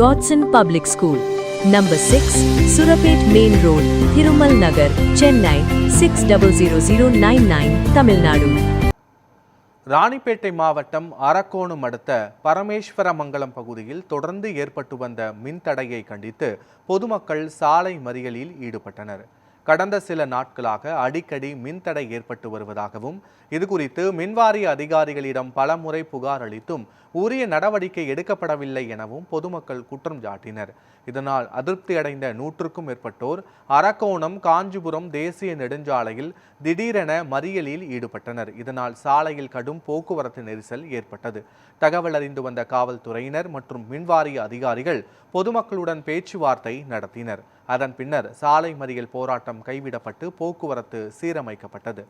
Godson Public School, Number 6, Surapet Main Road, Thirumal Nagar, Chennai 600099, Tamil Nadu. Ranipet மாவட்டம் அரக்கோணம் அடுத்த பரமேஸ்வரமங்கலம் பகுதியில் தொடர்ந்து ஏற்பட்டு வந்த மின்தடையை கண்டித்து பொதுமக்கள் சாலை மறியலில் ஈடுபட்டனர். கடந்த சில நாட்களாக அடிக்கடி மின்தடை ஏற்பட்டு வருவதாகவும் இதுகுறித்து மின்வாரிய அதிகாரிகளிடம் பலமுறை புகார் அளித்தும் உரிய நடவடிக்கை எடுக்கப்படவில்லை எனவும் பொதுமக்கள் குற்றம் சாட்டினர். இதனால் அதிருப்தி அடைந்த 100க்கும் மேற்பட்டோர் அரக்கோணம் காஞ்சிபுரம் தேசிய நெடுஞ்சாலையில் திடீரென மறியலில் ஈடுபட்டனர். இதனால் சாலையில் கடும் போக்குவரத்து நெரிசல் ஏற்பட்டது. தகவல் அறிந்து வந்த காவல்துறையினர் மற்றும் மின்வாரிய அதிகாரிகள் பொதுமக்களுடன் பேச்சுவார்த்தை நடத்தினர். அதன் பின்னர் சாலை மறியல் போராட்டம் கைவிடப்பட்டு போக்குவரத்து சீரமைக்கப்பட்டது.